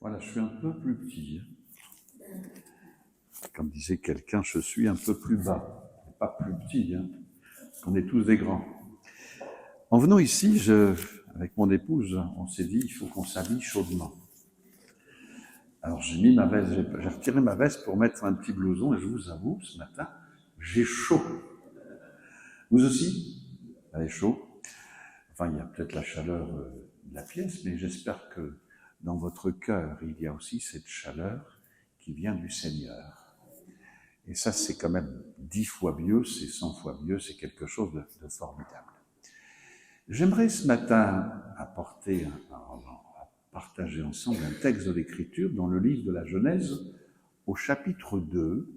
Voilà, je suis un peu plus petit. Comme disait quelqu'un, je suis un peu plus bas. Pas plus petit, on est tous des grands. En venant ici, avec mon épouse, on s'est dit, il faut qu'on s'habille chaudement. Alors j'ai mis ma veste, j'ai retiré ma veste pour mettre un petit blouson, et je vous avoue, ce matin, j'ai chaud. Vous aussi? Vous avez chaud? Enfin, il y a peut-être la chaleur de la pièce, mais j'espère que dans votre cœur, il y a aussi cette chaleur qui vient du Seigneur. Et ça, c'est quand même 10 fois mieux, c'est 100 fois mieux, c'est quelque chose de formidable. J'aimerais ce matin partager ensemble un texte de l'Écriture dans le livre de la Genèse, au chapitre 2,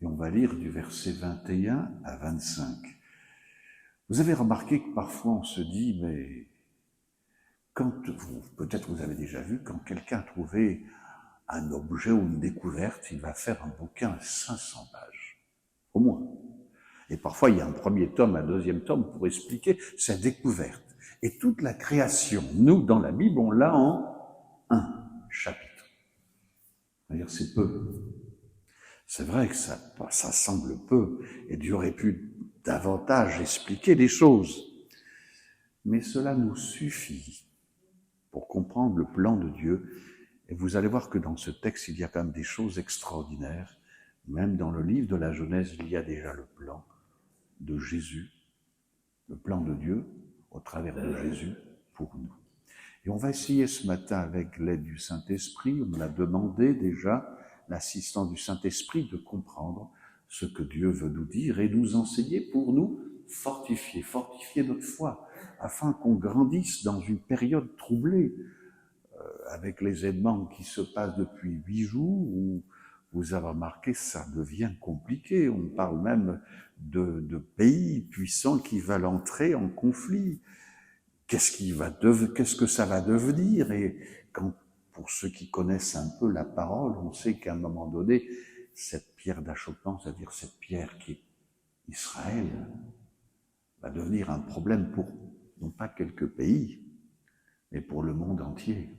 et on va lire du verset 21 à 25. Vous avez remarqué que parfois on se dit, mais peut-être vous avez déjà vu, quand quelqu'un a trouvé un objet ou une découverte, il va faire un bouquin à 500 pages, au moins. Et parfois, il y a un premier tome, un deuxième tome pour expliquer sa découverte. Et toute la création, nous, dans la Bible, on l'a en un chapitre. C'est-à-dire, c'est peu. C'est vrai que ça semble peu, et Dieu aurait pu davantage expliquer les choses. Mais cela nous suffit pour comprendre le plan de Dieu. Et vous allez voir que dans ce texte, il y a quand même des choses extraordinaires. Même dans le livre de la Genèse, il y a déjà le plan de Jésus, le plan de Dieu au travers de Jésus pour nous. Et on va essayer ce matin, avec l'aide du Saint-Esprit, on l'a demandé déjà, l'assistance du Saint-Esprit, de comprendre ce que Dieu veut nous dire et nous enseigner pour nous fortifier notre foi, afin qu'on grandisse dans une période troublée, avec les événements qui se passent depuis 8 jours, où vous avez remarqué, ça devient compliqué. On parle même de pays puissants qui veulent entrer en conflit. Qu'est-ce que ça va devenir? Et pour ceux qui connaissent un peu la parole, on sait qu'à un moment donné, cette pierre d'achoppement, c'est-à-dire cette pierre qui est Israël, va devenir un problème pour non pas quelques pays, mais pour le monde entier.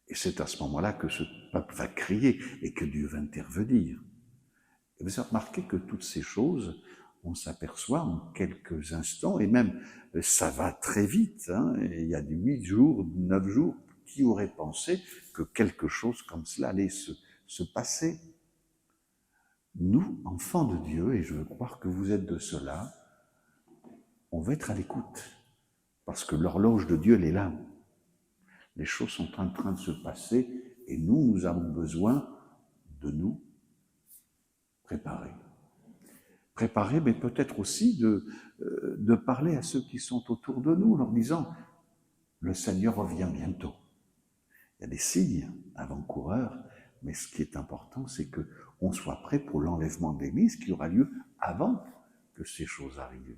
Et c'est à ce moment-là que ce peuple va crier et que Dieu va intervenir. Et vous avez remarqué que toutes ces choses, on s'aperçoit en quelques instants, et même ça va très vite. Il y a 8 jours, 9 jours, qui aurait pensé que quelque chose comme cela allait se passer? Nous, enfants de Dieu, et je veux croire que vous êtes de cela, on va être à l'écoute, parce que l'horloge de Dieu, elle est là. Les choses sont en train de se passer, et nous avons besoin de nous préparer. Préparer, mais peut-être aussi de parler à ceux qui sont autour de nous, en leur disant « Le Seigneur revient bientôt ». Il y a des signes avant-coureurs, mais ce qui est important, c'est qu'on soit prêt pour l'enlèvement de l'Église qui aura lieu avant que ces choses arrivent,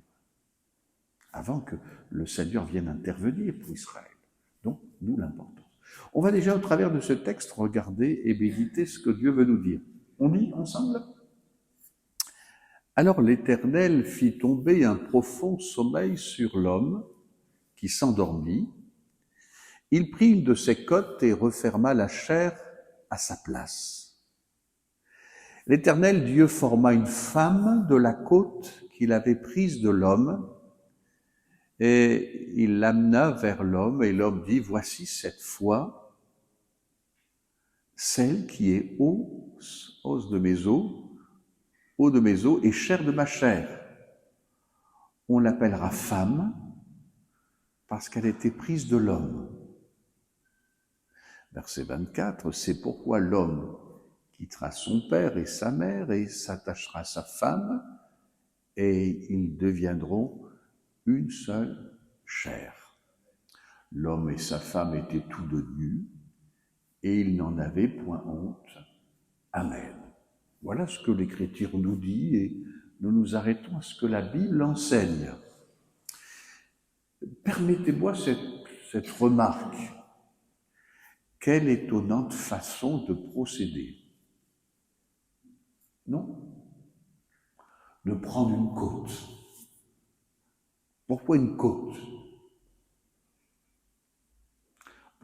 avant que le Seigneur vienne intervenir pour Israël. Donc, d'où l'importance. On va déjà, au travers de ce texte, regarder et méditer ce que Dieu veut nous dire. On lit ensemble ? Alors l'Éternel fit tomber un profond sommeil sur l'homme qui s'endormit. Il prit une de ses côtes et referma la chair à sa place. L'Éternel Dieu forma une femme de la côte qu'il avait prise de l'homme, et il l'amena vers l'homme, et l'homme dit, voici cette fois celle qui est os de mes os, eau de mes os et chair de ma chair. On l'appellera femme parce qu'elle était prise de l'homme. Verset 24, c'est pourquoi l'homme quittera son père et sa mère et s'attachera à sa femme, et ils deviendront une seule chair. L'homme et sa femme étaient tous deux nus, et ils n'en avaient point honte. Amen. Voilà ce que l'Écriture nous dit, et nous nous arrêtons à ce que la Bible enseigne. Permettez-moi cette remarque. Quelle étonnante façon de procéder. Non? De prendre une côte. Pourquoi une côte?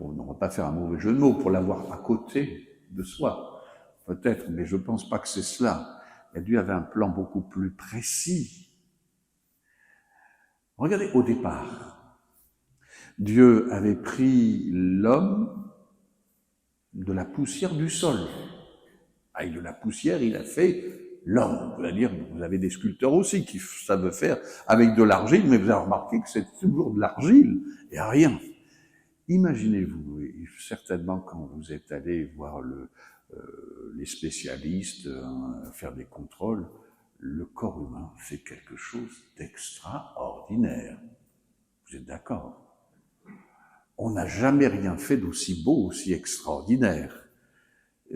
pour ne pas faire un mauvais jeu de mots, pour l'avoir à côté de soi, peut-être, mais je ne pense pas que c'est cela. Et Dieu avait un plan beaucoup plus précis. Regardez, au départ, Dieu avait pris l'homme de la poussière du sol. Avec de la poussière, il a fait l'homme. C'est-à-dire, vous avez des sculpteurs aussi qui savent faire avec de l'argile, mais vous avez remarqué que c'est toujours de l'argile et rien. Imaginez-vous, et certainement quand vous êtes allé voir les spécialistes, faire des contrôles, le corps humain fait quelque chose d'extraordinaire. Vous êtes d'accord? On n'a jamais rien fait d'aussi beau, aussi extraordinaire.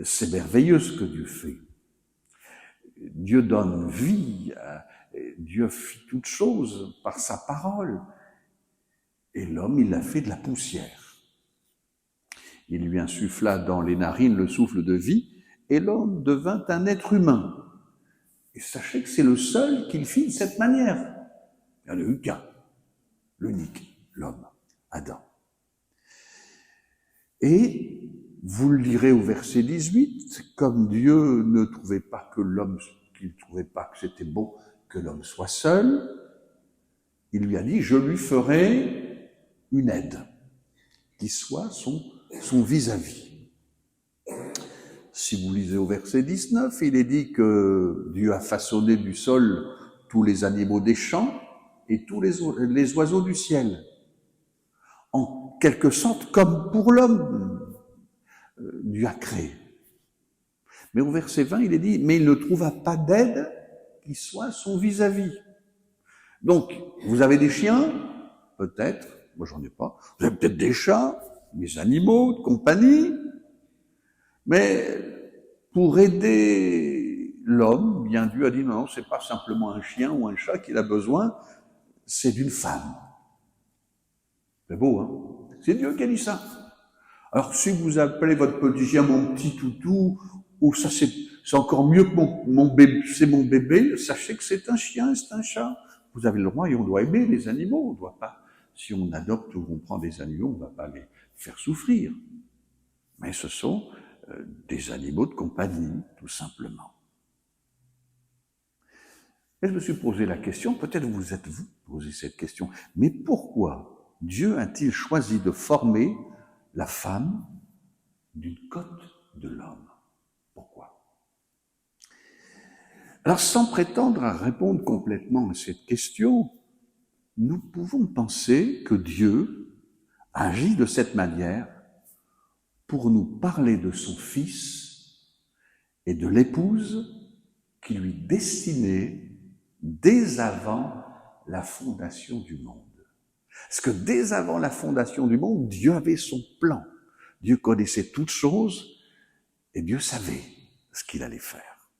C'est merveilleux ce que Dieu fait. Dieu donne vie, Dieu fit toutes choses par sa parole. Et l'homme, il a fait de la poussière. Il lui insuffla dans les narines le souffle de vie, et l'homme devint un être humain. Et sachez que c'est le seul qu'il fit de cette manière. Il n'y en a eu qu'un, l'unique, l'homme, Adam. Et vous le lirez au verset 18, comme Dieu ne trouvait pas que l'homme, qu'il ne trouvait pas que c'était bon que l'homme soit seul, il lui a dit, je lui ferai une aide, qui soit son vis-à-vis. Si vous lisez au verset 19, il est dit que Dieu a façonné du sol tous les animaux des champs et tous les oiseaux du ciel. En quelque sorte, comme pour l'homme, Dieu a créé. Mais au verset 20, il est dit, mais il ne trouva pas d'aide qui soit son vis-à-vis. Donc, vous avez des chiens, peut-être, moi j'en ai pas, vous avez peut-être des chats, des animaux de compagnie, mais pour aider l'homme, bien Dieu a dit non, c'est pas simplement un chien ou un chat qu'il a besoin, c'est d'une femme. C'est beau, hein? C'est Dieu qui a dit ça. Alors si vous appelez votre petit chien mon petit toutou, ou ça c'est encore mieux que mon bébé, c'est mon bébé, sachez que c'est un chien, c'est un chat. Vous avez le droit et on doit aimer les animaux, on ne doit pas, si on adopte ou on prend des animaux, on ne va pas les faire souffrir. Mais ce sont des animaux de compagnie, tout simplement. Et je me suis posé la question, peut-être vous êtes-vous posé cette question, mais pourquoi Dieu a-t-il choisi de former la femme d'une côte de l'homme? Pourquoi? Alors, sans prétendre à répondre complètement à cette question, nous pouvons penser que Dieu agit de cette manière pour nous parler de son Fils et de l'épouse qui lui destinait dès avant la fondation du monde. Parce que dès avant la fondation du monde, Dieu avait son plan. Dieu connaissait toutes choses et Dieu savait ce qu'il allait faire.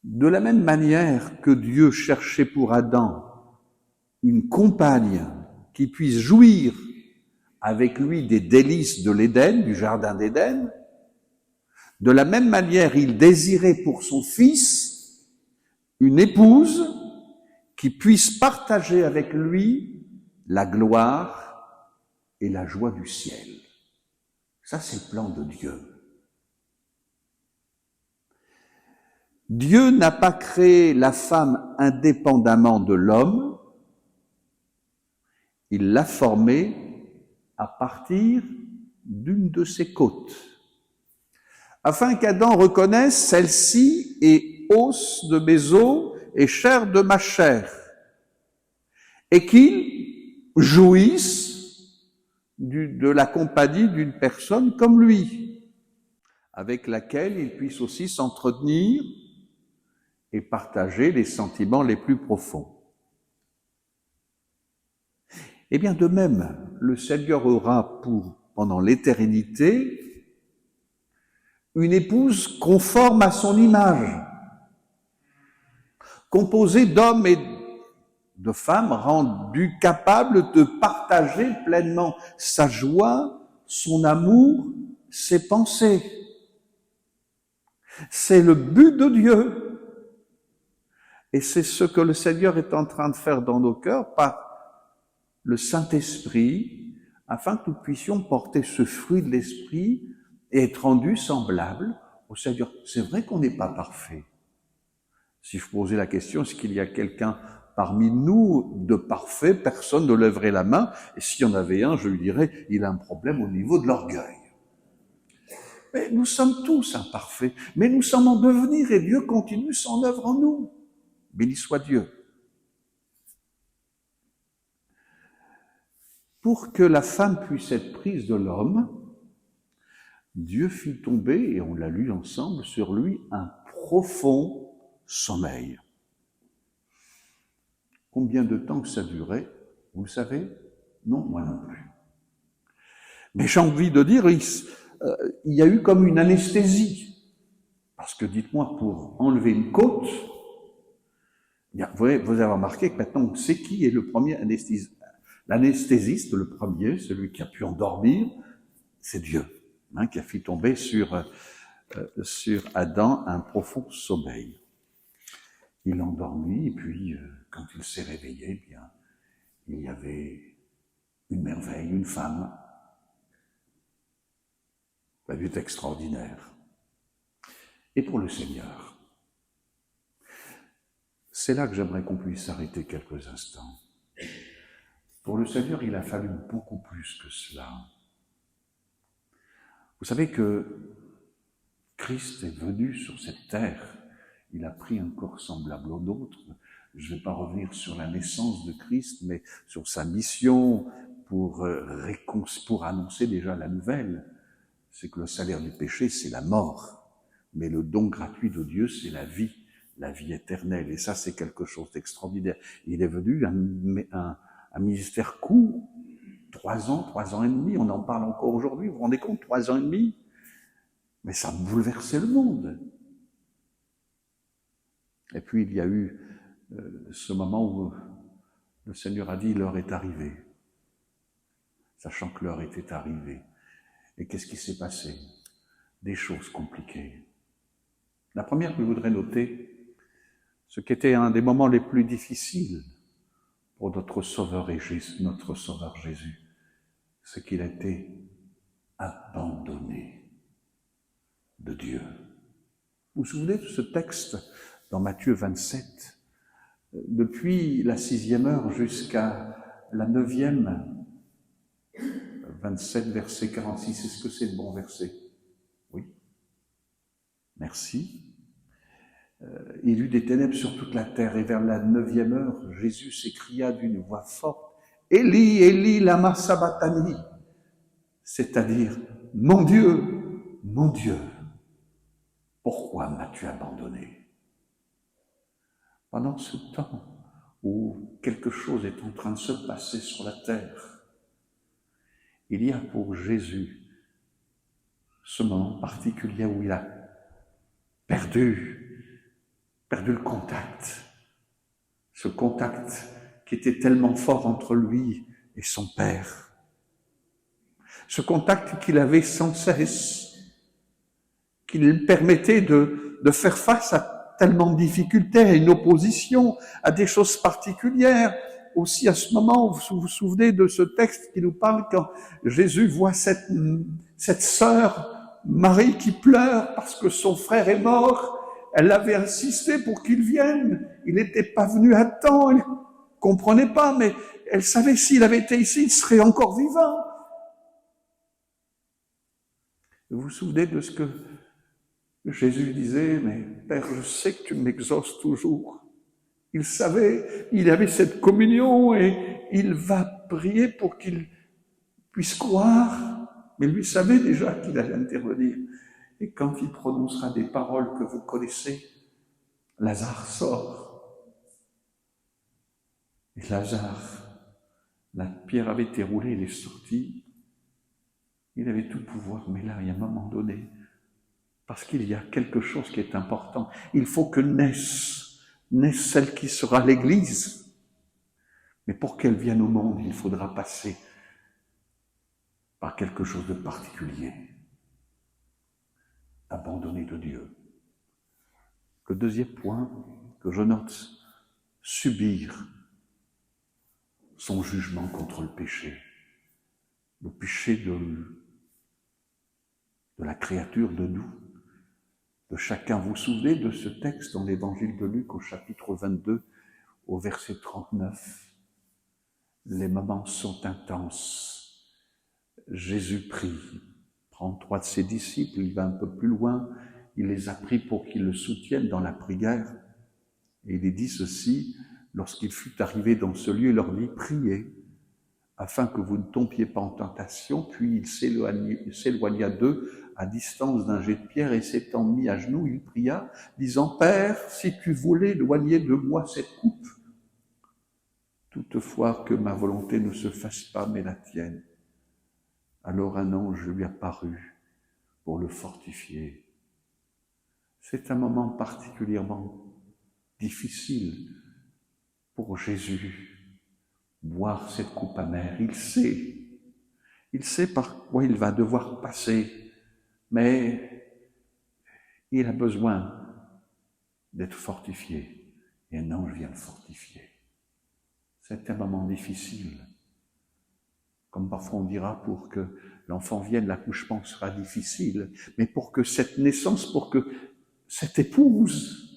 De la même manière que Dieu cherchait pour Adam une compagne qui puisse jouir avec lui des délices de l'Éden, du jardin d'Éden, de la même manière, il désirait pour son fils une épouse qui puisse partager avec lui la gloire et la joie du ciel. Ça, c'est le plan de Dieu. Dieu n'a pas créé la femme indépendamment de l'homme, il l'a formée à partir d'une de ses côtes, afin qu'Adam reconnaisse celle-ci est os de mes os et chair de ma chair, et qu'il jouisse de la compagnie d'une personne comme lui, avec laquelle il puisse aussi s'entretenir et partager les sentiments les plus profonds. Eh bien, de même, le Seigneur aura pendant l'éternité, une épouse conforme à son image, composée d'hommes et de femmes rendus capables de partager pleinement sa joie, son amour, ses pensées. C'est le but de Dieu. Et c'est ce que le Seigneur est en train de faire dans nos cœurs par le Saint-Esprit, afin que nous puissions porter ce fruit de l'Esprit et être rendus semblables au Seigneur. C'est vrai qu'on n'est pas parfait. Si je posais la question, est-ce qu'il y a quelqu'un parmi nous de parfait? Personne ne lèverait la main. Et s'il y en avait un, je lui dirais, il a un problème au niveau de l'orgueil. Mais nous sommes tous imparfaits, mais nous sommes en devenir et Dieu continue son œuvre en nous. Béni soit Dieu. Pour que la femme puisse être prise de l'homme, Dieu fit tomber, et on l'a lu ensemble, sur lui un profond sommeil. Combien de temps que ça durait, vous le savez? Non, moi non plus. Mais j'ai envie de dire, il y a eu comme une anesthésie. Parce que dites-moi, pour enlever une côte, vous avez remarqué que maintenant on sait qui est le premier anesthésiste. L'anesthésiste, le premier, celui qui a pu endormir, c'est Dieu, qui a fait tomber sur Adam un profond sommeil. Il endormit, et puis quand il s'est réveillé, bien, il y avait une merveille, une femme. La lutte extraordinaire. Et pour le Seigneur, c'est là que j'aimerais qu'on puisse s'arrêter quelques instants. Pour le Seigneur, il a fallu beaucoup plus que cela. Vous savez que Christ est venu sur cette terre. Il a pris un corps semblable au nôtre. Je ne vais pas revenir sur la naissance de Christ, mais sur sa mission pour annoncer déjà la nouvelle. C'est que le salaire du péché, c'est la mort. Mais le don gratuit de Dieu, c'est la vie éternelle. Et ça, c'est quelque chose d'extraordinaire. Il est venu un ministère court, 3 ans et demi, on en parle encore aujourd'hui, vous vous rendez compte, 3 ans et demi? Mais ça a bouleversé le monde. Et puis il y a eu ce moment où le Seigneur a dit, l'heure est arrivée, sachant que l'heure était arrivée. Et qu'est-ce qui s'est passé? Des choses compliquées. La première que je voudrais noter, ce qui était un des moments les plus difficiles pour notre Sauveur Jésus, c'est qu'il a été abandonné de Dieu. Vous vous souvenez de ce texte dans Matthieu 27? Depuis la 6e heure jusqu'à la 9e, 27, verset 46, est-ce que c'est le bon verset? Oui. Merci. Il y eut des ténèbres sur toute la terre, et vers la 9e heure, Jésus s'écria d'une voix forte, « Élie, Élie, lama sabachthani » c'est-à-dire, « Mon Dieu, pourquoi m'as-tu abandonné ?» Pendant ce temps où quelque chose est en train de se passer sur la terre, il y a pour Jésus ce moment particulier où il a perdu le contact. Ce contact qui était tellement fort entre lui et son Père. Ce contact qu'il avait sans cesse, qui lui permettait de faire face à tellement de difficultés, à une opposition, à des choses particulières. Aussi à ce moment, vous vous souvenez de ce texte qui nous parle quand Jésus voit cette sœur, Marie, qui pleure parce que son frère est mort. Elle avait insisté pour qu'il vienne. Il n'était pas venu à temps. Elle ne comprenait pas, mais elle savait s'il avait été ici, il serait encore vivant. Vous vous souvenez de ce que Jésus disait, « Mais Père, je sais que tu m'exauces toujours. » Il savait, il avait cette communion et il va prier pour qu'il puisse croire. Mais lui savait déjà qu'il allait intervenir. Et quand il prononcera des paroles que vous connaissez, Lazare sort. Et Lazare, la pierre avait été roulée, il est sorti. Il avait tout pouvoir, mais là, il y a un moment donné, parce qu'il y a quelque chose qui est important, il faut que naisse celle qui sera l'Église. Mais pour qu'elle vienne au monde, il faudra passer par quelque chose de particulier. Abandonné de Dieu. Le deuxième point que je note, subir son jugement contre le péché. le péché de la créature, de nous, de chacun. Vous vous souvenez de ce texte dans l'évangile de Luc au chapitre 22, au verset 39? Les moments sont intenses. Jésus prie, prend 3 de ses disciples, il va un peu plus loin, il les a pris pour qu'ils le soutiennent dans la prière. Et il dit ceci: lorsqu'il fut arrivé dans ce lieu, il leur dit: priez, afin que vous ne tombiez pas en tentation. Puis il s'éloigna d'eux à distance d'un jet de pierre, et s'étant mis à genoux, il pria, disant: Père, si tu voulais éloigner de moi cette coupe, toutefois que ma volonté ne se fasse pas, mais la tienne. Alors un ange lui apparut pour le fortifier. C'est un moment particulièrement difficile pour Jésus, boire cette coupe amère. Il sait par quoi il va devoir passer, mais il a besoin d'être fortifié. Et un ange vient le fortifier. C'est un moment difficile. Comme parfois on dira, pour que l'enfant vienne, l'accouchement sera difficile, mais pour que cette naissance, pour que cette épouse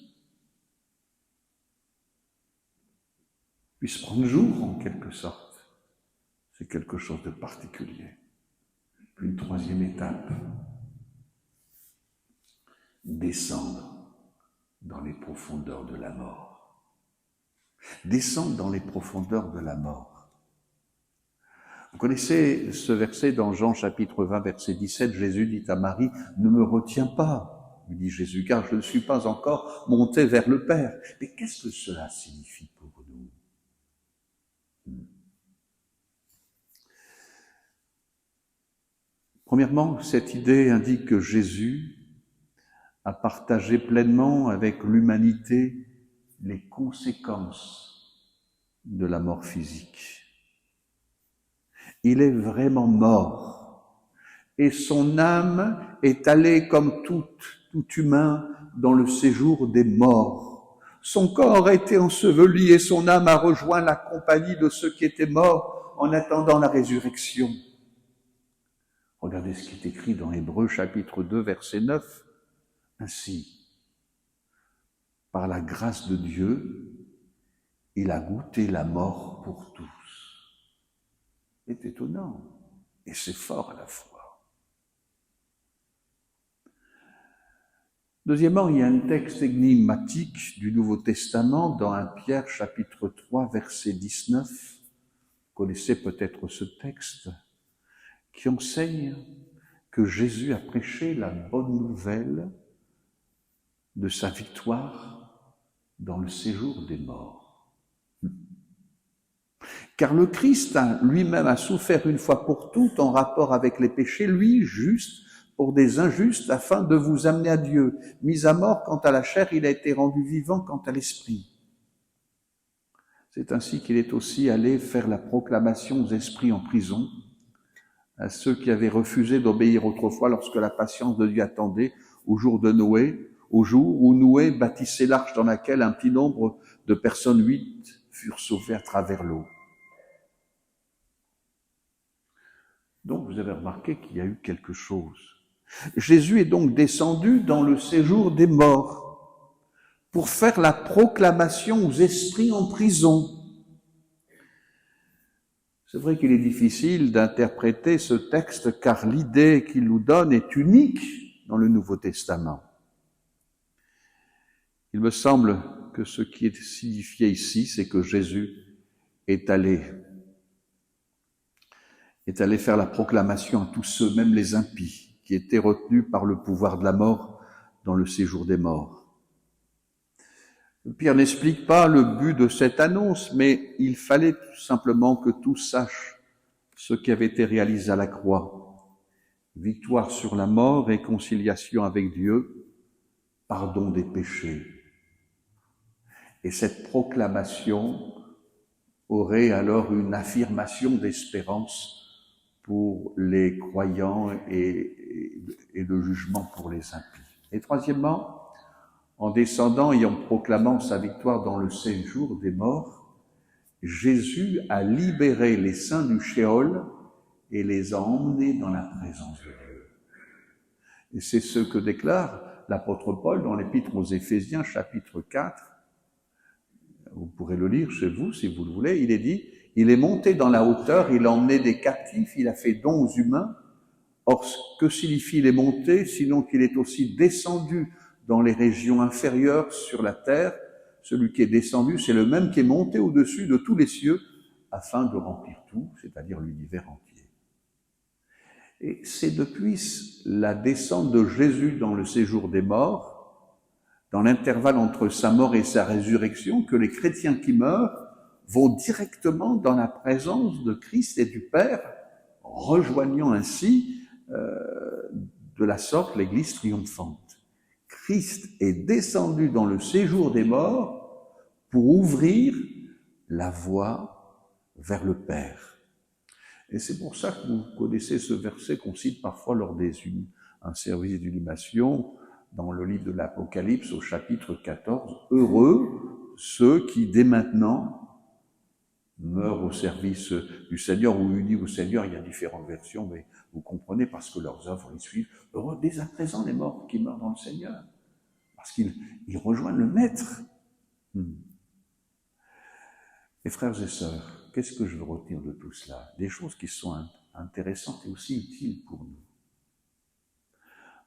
puisse prendre jour, en quelque sorte, c'est quelque chose de particulier. Puis une troisième étape, descendre dans les profondeurs de la mort. Descendre dans les profondeurs de la mort. Vous connaissez ce verset dans Jean chapitre 20, verset 17, Jésus dit à Marie: « Ne me retiens pas, lui dit Jésus, car je ne suis pas encore monté vers le Père. » Mais qu'est-ce que cela signifie pour nous? Premièrement, cette idée indique que Jésus a partagé pleinement avec l'humanité les conséquences de la mort physique. Il est vraiment mort, et son âme est allée comme tout humain dans le séjour des morts. Son corps a été enseveli et son âme a rejoint la compagnie de ceux qui étaient morts en attendant la résurrection. Regardez ce qui est écrit dans Hébreux chapitre 2, verset 9. Ainsi, par la grâce de Dieu, il a goûté la mort pour tous. C'est étonnant, et c'est fort à la fois. Deuxièmement, il y a un texte énigmatique du Nouveau Testament dans 1 Pierre chapitre 3, verset 19. Vous connaissez peut-être ce texte, qui enseigne que Jésus a prêché la bonne nouvelle de sa victoire dans le séjour des morts. Car le Christ lui-même a souffert une fois pour toutes en rapport avec les péchés, lui, juste, pour des injustes, afin de vous amener à Dieu. Mis à mort quant à la chair, il a été rendu vivant quant à l'esprit. C'est ainsi qu'il est aussi allé faire la proclamation aux esprits en prison, à ceux qui avaient refusé d'obéir autrefois lorsque la patience de Dieu attendait, au jour de Noé, au jour où Noé bâtissait l'arche dans laquelle un petit nombre de personnes, 8, furent sauvées à travers l'eau. Donc vous avez remarqué qu'il y a eu quelque chose. Jésus est donc descendu dans le séjour des morts pour faire la proclamation aux esprits en prison. C'est vrai qu'il est difficile d'interpréter ce texte car l'idée qu'il nous donne est unique dans le Nouveau Testament. Il me semble que ce qui est signifié ici, c'est que Jésus est allé faire la proclamation à tous ceux, même les impies, qui étaient retenus par le pouvoir de la mort dans le séjour des morts. Pierre n'explique pas le but de cette annonce, mais il fallait tout simplement que tous sachent ce qui avait été réalisé à la croix. Victoire sur la mort, réconciliation avec Dieu, pardon des péchés. Et cette proclamation aurait alors une affirmation d'espérance pour les croyants et le jugement pour les impies. Et troisièmement, en descendant et en proclamant sa victoire dans le séjour des morts, Jésus a libéré les saints du Sheol et les a emmenés dans la présence de Dieu. Et c'est ce que déclare l'apôtre Paul dans l'épître aux Éphésiens, chapitre 4. Vous pourrez le lire chez vous si vous le voulez. Il est dit, il est monté dans la hauteur, il a emmené des captifs, il a fait don aux humains. Or, que signifie il est monté, sinon qu'il est aussi descendu dans les régions inférieures sur la terre? Celui qui est descendu, c'est le même qui est monté au-dessus de tous les cieux, afin de remplir tout, c'est-à-dire l'univers entier. Et c'est depuis la descente de Jésus dans le séjour des morts, dans l'intervalle entre sa mort et sa résurrection, que les chrétiens qui meurent vont directement dans la présence de Christ et du Père, rejoignant ainsi de la sorte l'Église triomphante. Christ est descendu dans le séjour des morts pour ouvrir la voie vers le Père. Et c'est pour ça que vous connaissez ce verset qu'on cite parfois lors un service d'inhumation dans le livre de l'Apocalypse au chapitre 14. Heureux ceux qui dès maintenant meurent au service du Seigneur ou unis au Seigneur. Il y a différentes versions, mais vous comprenez parce que leurs œuvres les suivent. Heureux dès à présent les morts qui meurent dans le Seigneur, parce qu'ils rejoignent le Maître. Et frères et sœurs, qu'est-ce que je veux retenir de tout cela? Des choses qui sont intéressantes et aussi utiles pour nous.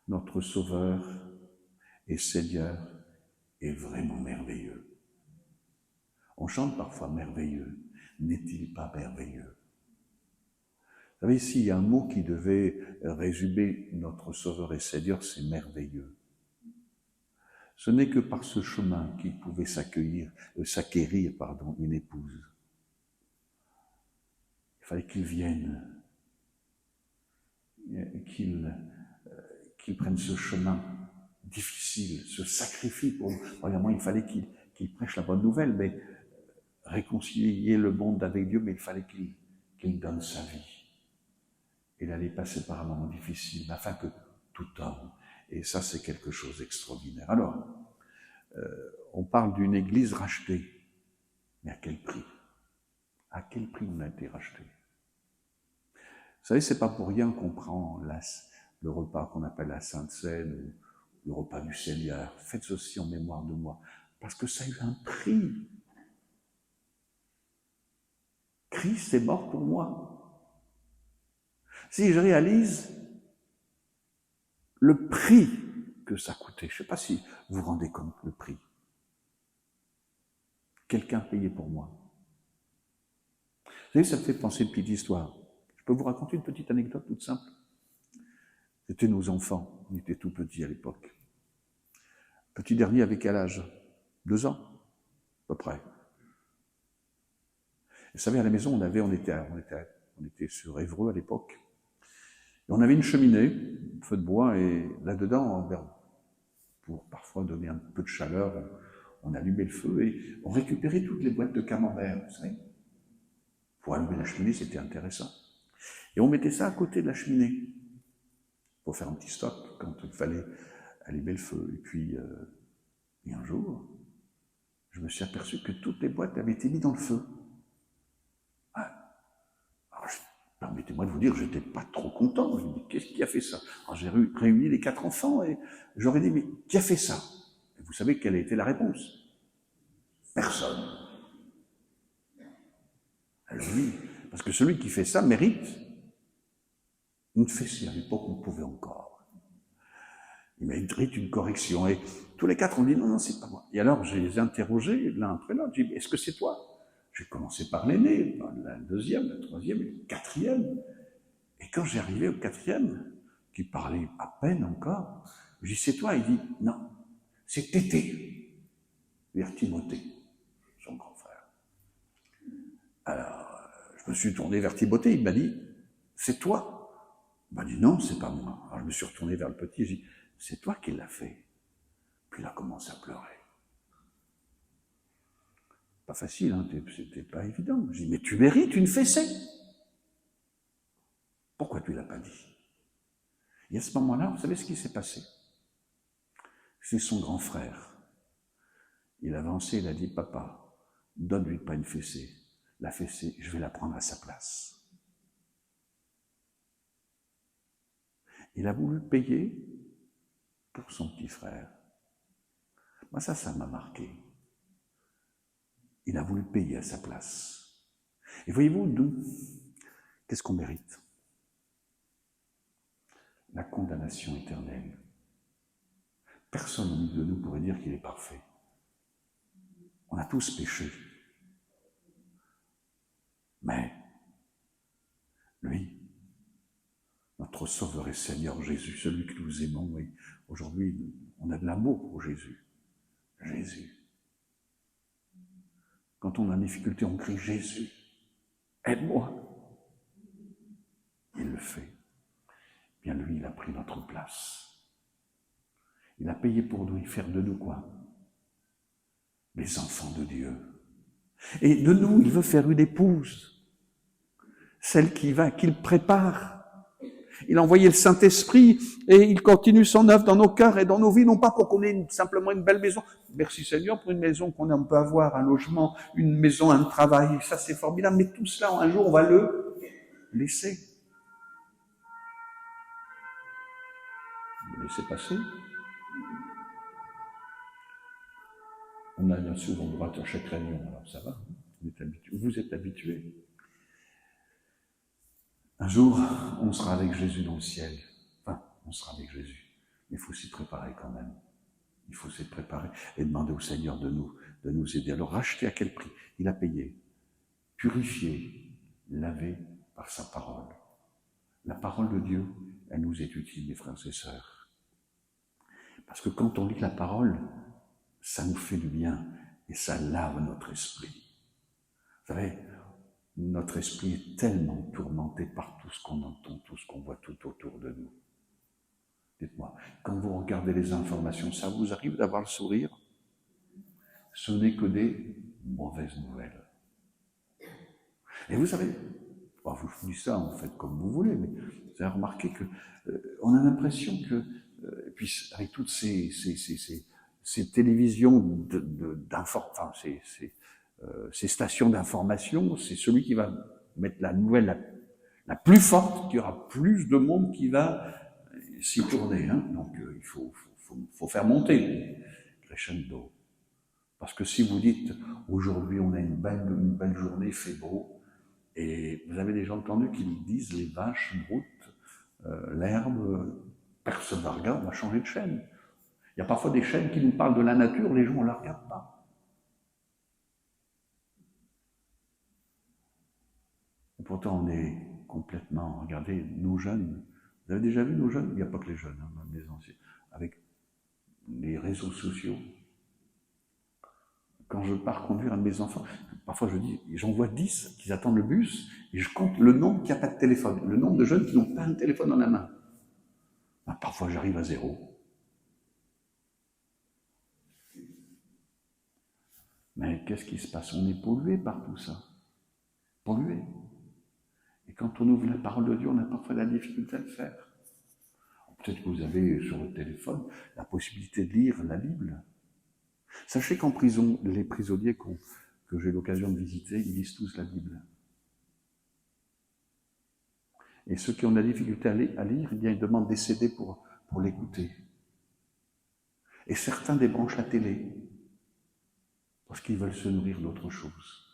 Notre Sauveur et Seigneur est vraiment merveilleux. On chante parfois merveilleux. N'est-il pas merveilleux? Vous savez, s'il y a un mot qui devait résumer notre Sauveur et Seigneur, c'est merveilleux. Ce n'est que par ce chemin qu'il pouvait s'acquérir une épouse. Il fallait qu'il vienne, qu'il prenne ce chemin difficile, se sacrifie pour nous. Premièrement, il fallait qu'il prêche la bonne nouvelle, mais réconcilier le monde avec Dieu, mais il fallait qu'il donne sa vie. Il allait passer par un moment difficile, afin que tout homme, et ça c'est quelque chose d'extraordinaire. Alors, on parle d'une église rachetée, mais à quel prix? À quel prix on a été racheté? Vous savez, c'est pas pour rien qu'on prend le repas qu'on appelle la Sainte Seine, ou le repas du Seigneur. Faites ceci en mémoire de moi, parce que ça a eu un prix. Christ est mort pour moi. Si je réalise le prix que ça coûtait, je ne sais pas si vous vous rendez compte le prix. Quelqu'un payait pour moi. Vous savez, ça me fait penser une petite histoire. Je peux vous raconter une petite anecdote toute simple. C'était nos enfants, on était tout petits à l'époque. Petit dernier avait quel âge? 2 ans, à peu près. Vous savez, à la maison, on était sur Évreux à l'époque. Et on avait une cheminée, un feu de bois, et là-dedans, pour parfois donner un peu de chaleur, on allumait le feu et on récupérait toutes les boîtes de camembert, vous savez. Pour allumer la cheminée, c'était intéressant. Et on mettait ça à côté de la cheminée, pour faire un petit stock quand il fallait allumer le feu. Et puis, un jour, je me suis aperçu que toutes les boîtes avaient été mises dans le feu. Alors, permettez-moi de vous dire, j'étais pas trop content. Je me dis, qu'est-ce qui a fait ça? Alors, j'ai réuni les 4 enfants et j'aurais dit, mais qui a fait ça? Et vous savez quelle a été la réponse? Personne. Alors oui, parce que celui qui fait ça mérite une fessée. À l'époque, on pouvait encore. Il mérite une correction. Et tous les 4 ont dit, non, c'est pas moi. Et alors, je les ai interrogés l'un après l'autre. J'ai dit, est-ce que c'est toi? J'ai commencé par l'aîné, la deuxième, la troisième, le 4e. Et quand j'ai arrivé au 4e, qui parlait à peine encore, j'ai dit, c'est toi? Il dit, non, c'est Tété, vers Timothée, son grand frère. Alors, je me suis tourné vers Timothée, il m'a dit, c'est toi? Il m'a dit, non, c'est pas moi. Alors je me suis retourné vers le petit, j'ai dit, c'est toi qui l'as fait. Puis il a commencé à pleurer. Pas facile, hein, c'était pas évident. J'ai dit, mais tu mérites une fessée. Pourquoi tu ne l'as pas dit? Et à ce moment-là, vous savez ce qui s'est passé? C'est son grand frère. Il a avancé, il a dit, papa, donne-lui pas une fessée. La fessée, je vais la prendre à sa place. Il a voulu payer pour son petit frère. Moi, ça m'a marqué. Il a voulu payer à sa place. Et voyez-vous, nous, qu'est-ce qu'on mérite? La condamnation éternelle. Personne au milieu de nous pourrait dire qu'il est parfait. On a tous péché. Mais lui, notre Sauveur et Seigneur Jésus, celui que nous aimons, et aujourd'hui, on a de l'amour pour Jésus. Jésus. Quand on a une difficulté, on crie « Jésus, aide-moi ». Il le fait. Bien lui, il a pris notre place. Il a payé pour nous, faire de nous quoi? Les enfants de Dieu. Et de nous, il veut faire une épouse, celle qu'il prépare. Il a envoyé le Saint-Esprit et il continue son œuvre dans nos cœurs et dans nos vies, non pas pour qu'on ait simplement une belle maison. Merci Seigneur pour une maison qu'on peut avoir, un logement, une maison, un travail, ça c'est formidable, mais tout cela, un jour, on va le laisser. Vous le laissez passer. On a souvent droit à chaque réunion, alors ça va, vous êtes habitués. Un jour, on sera avec Jésus dans le ciel. Enfin, on sera avec Jésus. Mais il faut s'y préparer quand même. Il faut s'y préparer et demander au Seigneur de nous aider. Alors, racheter à quel prix? Il a payé. Purifié, lavé par sa parole. La parole de Dieu, elle nous est utile, mes frères et sœurs. Parce que quand on lit la parole, ça nous fait du bien et ça lave notre esprit. Vous savez, notre esprit est tellement tourmenté par tout ce qu'on entend, tout ce qu'on voit tout autour de nous. Dites-moi, quand vous regardez les informations, ça vous arrive d'avoir le sourire? Ce n'est que des mauvaises nouvelles. Et vous savez, je vous dis ça, en fait, comme vous voulez, mais vous avez remarqué que on a l'impression que, et puis avec toutes ces télévisions ces stations d'information, c'est celui qui va mettre la nouvelle la plus forte, qu'il y aura plus de monde qui va s'y tourner. Hein. Donc il faut faire monter crescendo. Parce que si vous dites aujourd'hui on a une belle journée, il fait beau, et vous avez déjà entendu qu'ils disent les vaches broutent, l'herbe, personne ne va regarder, on va changer de chaîne. Il y a parfois des chaînes qui nous parlent de la nature, les gens ne la regardent pas. Et pourtant, on est complètement... Regardez, nos jeunes, vous avez déjà vu nos jeunes? Il n'y a pas que les jeunes, hein, même les anciens. Avec les réseaux sociaux. Quand je pars conduire un de mes enfants, parfois je dis, j'en vois 10 qui attendent le bus, et je compte le nombre qui n'a pas de téléphone, le nombre de jeunes qui n'ont pas un téléphone dans la main. Ben, parfois j'arrive à 0. Mais qu'est-ce qui se passe? On est pollué par tout ça. Pollué. Et quand on ouvre la parole de Dieu, on a parfois la difficulté à le faire. Peut-être que vous avez sur le téléphone la possibilité de lire la Bible. Sachez qu'en prison, les prisonniers que j'ai l'occasion de visiter, ils lisent tous la Bible. Et ceux qui ont la difficulté à lire, eh bien, ils demandent des CD pour l'écouter. Et certains débranchent la télé parce qu'ils veulent se nourrir d'autre chose.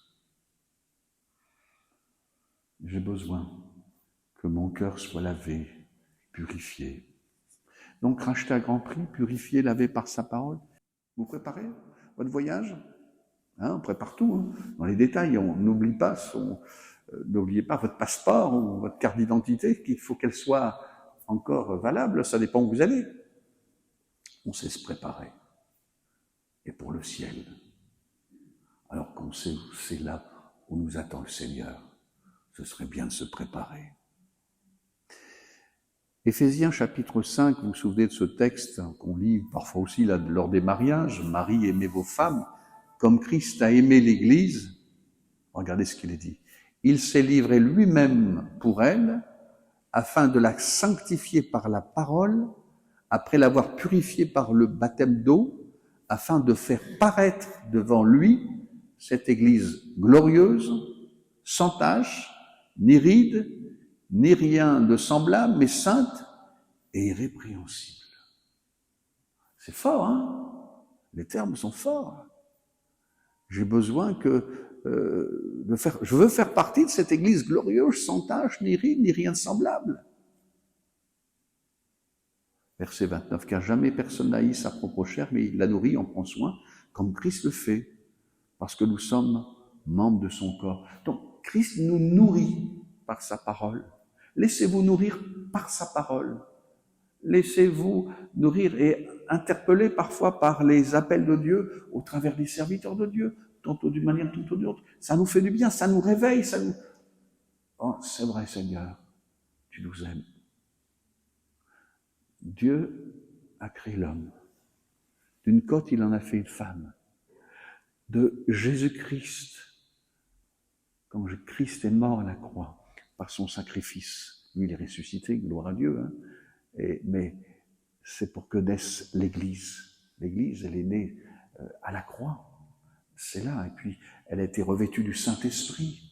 J'ai besoin que mon cœur soit lavé, purifié. Donc, racheté à grand prix, purifié, lavé par sa parole. Vous préparez votre voyage? On prépare tout, hein. Dans les détails, on n'oublie pas n'oubliez pas votre passeport ou votre carte d'identité, qu'il faut qu'elle soit encore valable, ça dépend où vous allez. On sait se préparer. Et pour le ciel, alors qu'on sait où c'est là où nous attend le Seigneur, ce serait bien de se préparer. Éphésiens chapitre 5, vous vous souvenez de ce texte qu'on lit parfois aussi là, lors des mariages, Marie, aimez vos femmes, comme Christ a aimé l'Église. Regardez ce qu'il est dit. Il s'est livré lui-même pour elle, afin de la sanctifier par la parole, après l'avoir purifiée par le baptême d'eau, afin de faire paraître devant lui cette Église glorieuse, sans tache, ni ride, ni rien de semblable, mais sainte et irrépréhensible. C'est fort, hein? Les termes sont forts. J'ai besoin je veux faire partie de cette Église glorieuse, sans tache, ni ride, ni rien de semblable. Verset 29, car jamais personne n'a haï sa propre chair, mais il la nourrit, en prend soin, comme Christ le fait, parce que nous sommes membres de son corps. Donc, Christ nous nourrit par sa parole. Laissez-vous nourrir par sa parole. Laissez-vous nourrir et interpeller parfois par les appels de Dieu au travers des serviteurs de Dieu, tantôt d'une manière, tantôt d'une autre. Ça nous fait du bien, ça nous réveille, ça nous... Oh, c'est vrai, Seigneur, tu nous aimes. Dieu a créé l'homme. D'une côte, il en a fait une femme. De Jésus-Christ, quand Christ est mort à la croix, par son sacrifice, lui il est ressuscité, gloire à Dieu, hein, mais c'est pour que naisse l'Église. L'Église, elle est née à la croix. C'est là. Et puis, elle a été revêtue du Saint-Esprit.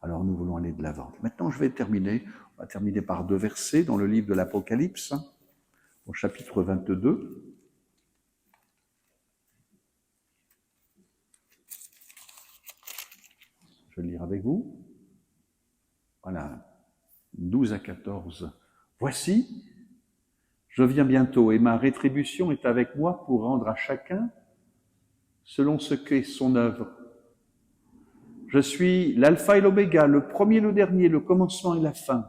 Alors, nous voulons aller de l'avant. Maintenant, je vais terminer. On va terminer par 2 versets dans le livre de l'Apocalypse, au chapitre 22. Je vais le lire avec vous. Voilà. 12 à 14. Voici, je viens bientôt et ma rétribution est avec moi pour rendre à chacun selon ce qu'est son œuvre. Je suis l'alpha et l'oméga, le premier et le dernier, le commencement et la fin.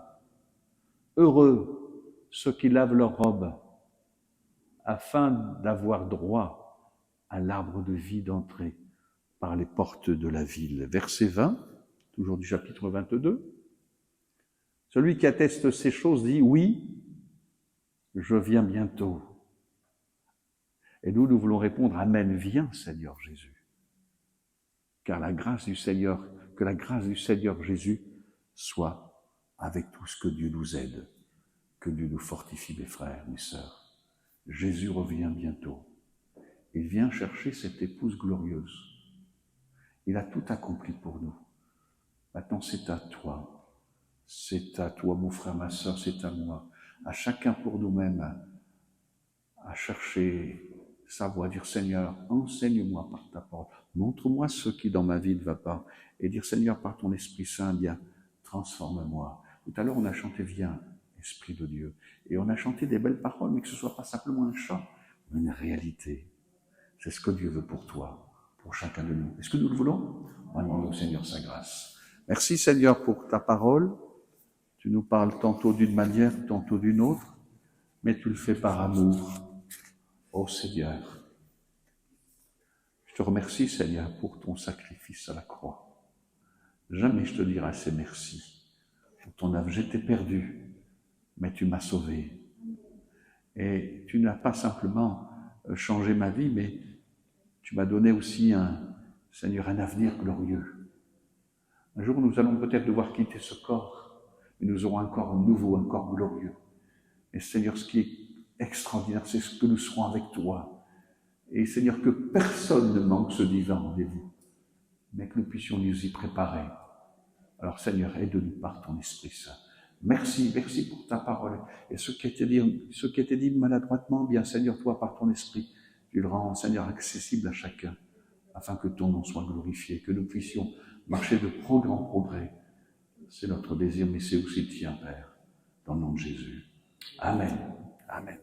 Heureux ceux qui lavent leurs robes, afin d'avoir droit à l'arbre de vie d'entrée par les portes de la ville. Verset 20, toujours du chapitre 22. Celui qui atteste ces choses dit, oui, je viens bientôt. Et nous voulons répondre, Amen, viens Seigneur Jésus. Car la grâce du Seigneur, que la grâce du Seigneur Jésus soit avec tout ce que Dieu nous aide, que Dieu nous fortifie, mes frères, mes sœurs. Jésus revient bientôt. Il vient chercher cette épouse glorieuse. Il a tout accompli pour nous. Maintenant, c'est à toi. C'est à toi, mon frère, ma sœur, c'est à moi. À chacun pour nous-mêmes, à chercher sa voie, dire Seigneur, enseigne-moi par ta parole. Montre-moi ce qui dans ma vie ne va pas. Et dire Seigneur, par ton Esprit Saint, bien, transforme-moi. Tout à l'heure, on a chanté Viens, Esprit de Dieu. Et on a chanté des belles paroles, mais que ce ne soit pas simplement un chant, mais une réalité. C'est ce que Dieu veut pour toi, pour chacun de nous. Est-ce que nous le voulons? Demandons au Seigneur sa grâce. Merci Seigneur pour ta parole. Tu nous parles tantôt d'une manière, tantôt d'une autre, mais tu le fais par amour. Ô Seigneur, je te remercie Seigneur pour ton sacrifice à la croix. Jamais je te dirai assez merci pour ton œuvre. J'étais perdu, mais tu m'as sauvé. Et tu n'as pas simplement changé ma vie, mais tu m'as donné aussi, Seigneur, un avenir glorieux. Un jour, nous allons peut-être devoir quitter ce corps, mais nous aurons un corps nouveau, un corps glorieux. Et Seigneur, ce qui est extraordinaire, c'est ce que nous serons avec toi. Et Seigneur, que personne ne manque ce divin rendez-vous, mais que nous puissions nous y préparer. Alors Seigneur, aide-nous par ton Esprit Saint. Merci pour ta parole. Et ce qui a été dit maladroitement, bien Seigneur, toi, par ton Esprit, tu le rends, Seigneur, accessible à chacun, afin que ton nom soit glorifié, que nous puissions marcher de progrès en progrès. C'est notre désir, mais c'est aussi le tien, Père, dans le nom de Jésus. Amen. Amen.